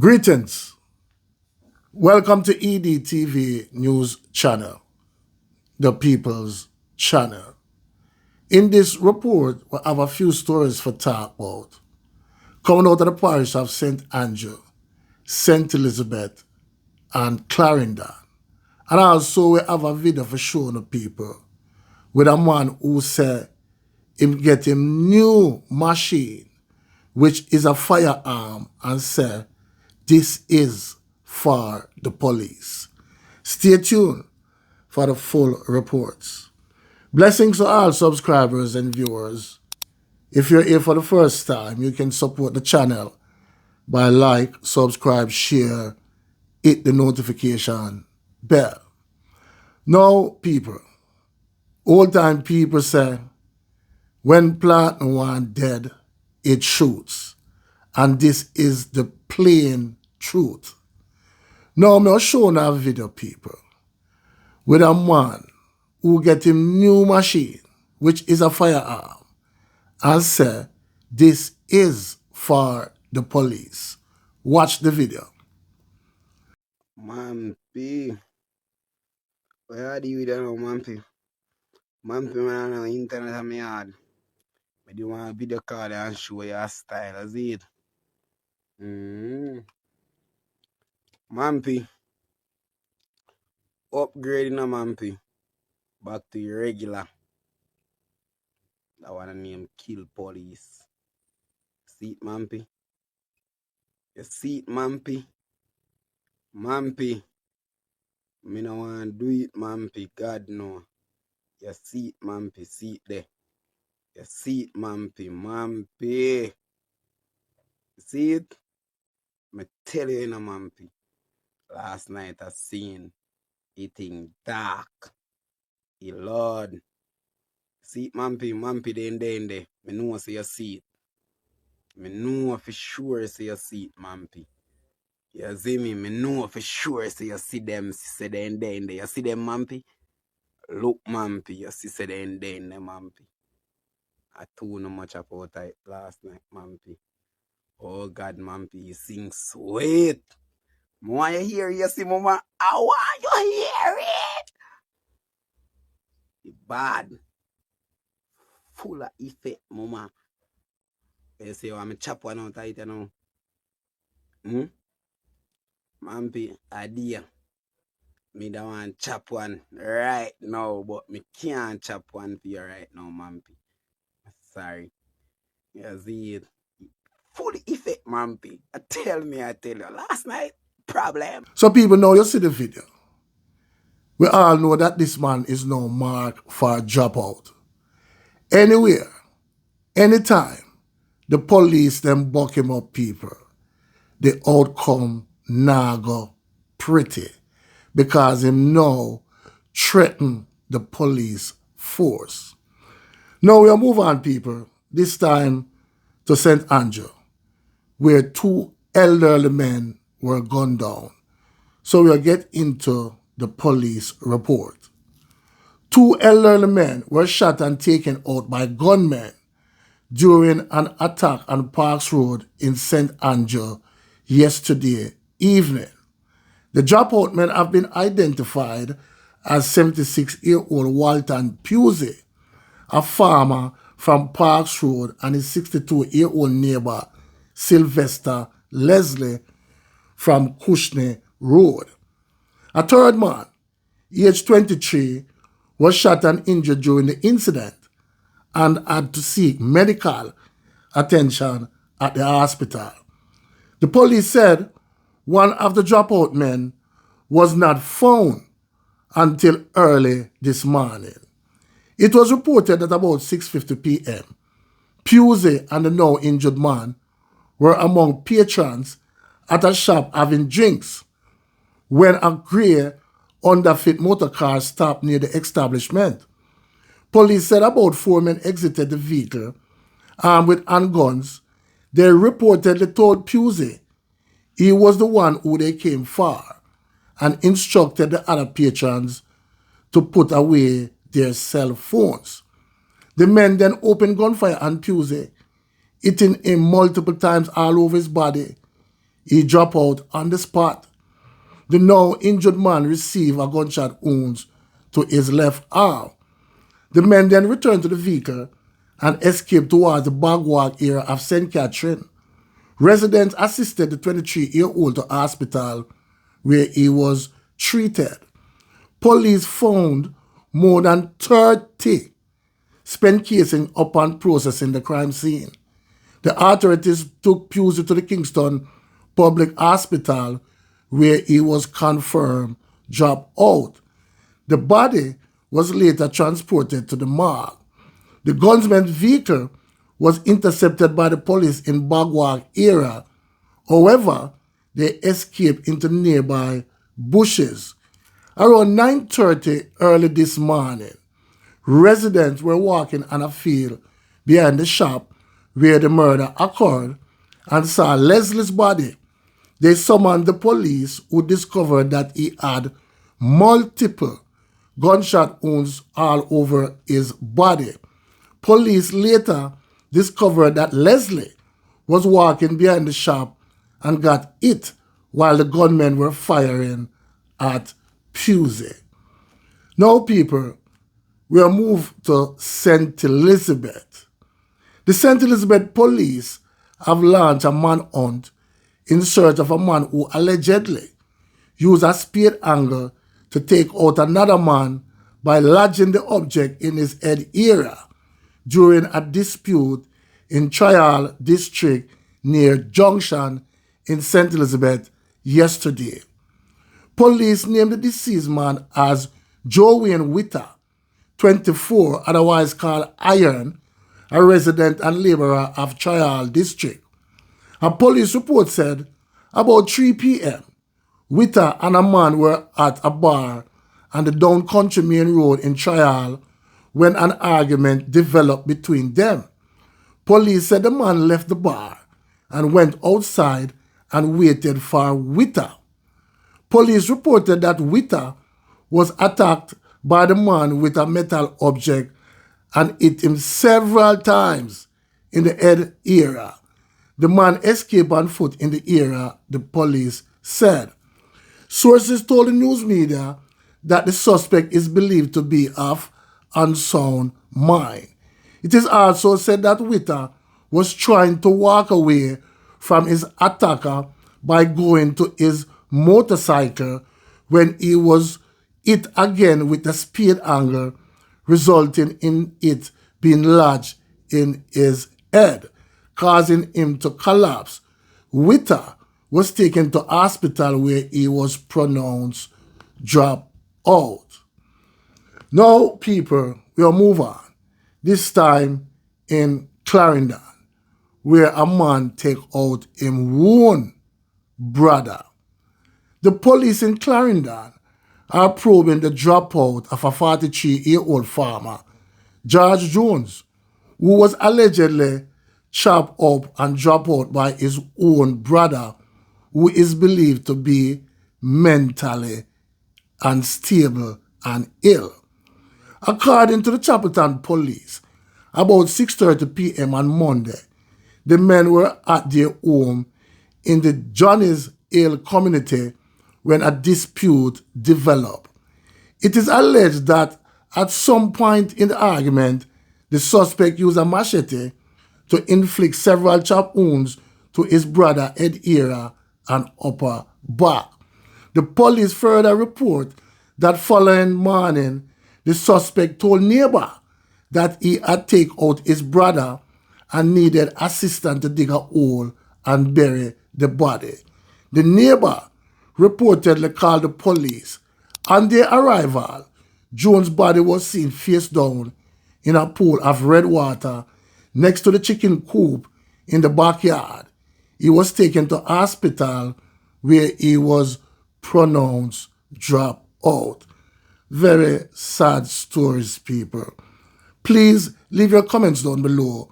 Greetings. Welcome to EDTV News Channel, the People's Channel. In this report, we have a few stories for talk about. Coming out of the parish of St. Andrew, St. Elizabeth, and Clarendon. And also we have a video for showing the people with a man who said him get him new machine, which is a firearm, and said this is for the police. Stay tuned for the full reports. Blessings to all subscribers and viewers. If you're here for the first time, you can support the channel by like, subscribe, share, hit the notification bell. Now, people, old time people say, when plant one dead, it shoots. And this is the plain truth. Now, I'm showing a video, people, with a man who get him new machine, which is a firearm, and say, this is for the police. Watch the video. Mampy, where do you know, Mampy? Mampy, man, on the internet on my yard. I do want a video call and show your style, is it? Mampy, upgrading a Mampy, back to your regular. That one name kill police. See it, Mampy? You see it, Mampy? Mampy, me no want to do it, Mampy, God no. You see it, Mampy, see it there. You see it, Mampy, Mampy. See it? Me tell you, Mampy. Last night I seen eating dark. Lord. See it, Mampy, Mampy, then. Me know say you see it. Me know for sure say you see it, Mampy. You see me? Me know for sure say you see them, say then. You see them, Mampy? Look, Mampy, you see say then, Mampy. I told no much about it last night, Mampy. Oh God, Mampy, you sing sweet. I want you hear you see, Mama. I want you hear it. You bad. Full of effect, Mama. You say, I'm a chop one out of it, you know. Mampy, idea. Me don't want chop one right now, but me can't chop one for you right now, Mampy. Sorry. You see it. Full effect, Mampy. I tell you. Last night, problem. So people know you see the video. We all know that this man is now marked for dropout. Anywhere, anytime, the police them buck him up, people, the outcome nah go pretty, because him now threaten the police force. Now we'll move on, people, this time to St. Andrew, where two elderly men were gunned down. So we'll get into the police report. Two elderly men were shot and taken out by gunmen during an attack on Parks Road in St. Andrew yesterday evening. The dropout men have been identified as 76-year-old Walton Pusey, a farmer from Parks Road, and his 62-year-old neighbor Sylvester Leslie from Cushney Road. A third man, age 23, was shot and injured during the incident and had to seek medical attention at the hospital. The police said one of the dropout men was not found until early this morning. It was reported that about 6:50 p.m., Pusey and the now injured man were among patrons at a shop having drinks when a grey underfit motor car stopped near the establishment. Police said about 4 men exited the vehicle armed with handguns. They reportedly told Pusey he was the one who they came for and instructed the other patrons to put away their cell phones. The men then opened gunfire on Pusey, hitting him multiple times all over his body. He dropped out on the spot. The now injured man received a gunshot wound to his left arm. The men then returned to the vehicle and escaped towards the Bagwalk area of St. Catherine. Residents assisted the 23-year-old to hospital where he was treated. Police found more than 30 spent casing upon processing the crime scene. The authorities took Pusey to the Kingston Public Hospital where he was confirmed dropped out. The body was later transported to the morgue. The gunman's vehicle was intercepted by the police in Bagwalk area. However, they escaped into nearby bushes. Around 9:30 early this morning, residents were walking on a field behind the shop where the murder occurred and saw Leslie's body. They summoned the police, who discovered that he had multiple gunshot wounds all over his body. Police later discovered that Leslie was walking behind the shop and got hit while the gunmen were firing at Pusey. Now, people, we are moved to St. Elizabeth. The St. Elizabeth police have launched a manhunt in search of a man who allegedly used a spade angle to take out another man by lodging the object in his head area during a dispute in Trial District near Junction in St. Elizabeth yesterday. Police named the deceased man as Joanne Witter, 24, otherwise called Iron, a resident and laborer of Trial District. A police report said about 3 p.m., Witter and a man were at a bar on the Down Country Main Road in Trial when an argument developed between them. Police said the man left the bar and went outside and waited for Witter. Police reported that Witter was attacked by the man with a metal object and hit him several times in the head area. The man escaped on foot in the area, the police said. Sources told the news media that the suspect is believed to be of unsound mind. It is also said that Witter was trying to walk away from his attacker by going to his motorcycle when he was hit again with a spade angle, resulting in it being lodged in his head, causing him to collapse. Witter was taken to hospital where he was pronounced drop out. Now, people, we'll move on. This time in Clarendon, where a man take out him own brother. The police in Clarendon are probing the dropout of a 43-year-old farmer, George Jones, who was allegedly chopped up and dropped out by his own brother, who is believed to be mentally unstable and ill. According to the Chapelton police, about 6:30 p.m. on Monday, the men were at their home in the Johnny's Hill community when a dispute developed. It is alleged that at some point in the argument, the suspect used a machete to inflict several chop wounds to his brother head area and upper back. The police further report that following morning, the suspect told neighbor that he had taken out his brother and needed assistance to dig a hole and bury the body. The neighbor reportedly called the police. On their arrival, Jones' body was seen face down in a pool of red water next to the chicken coop in the backyard. He was taken to hospital where he was pronounced drop out. Very sad stories, people. Please leave your comments down below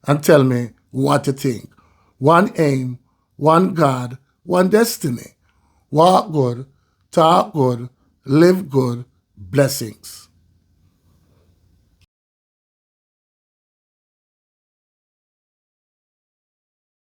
and tell me what you think. One aim, one God, one destiny. Walk good, talk good, live good. Blessings.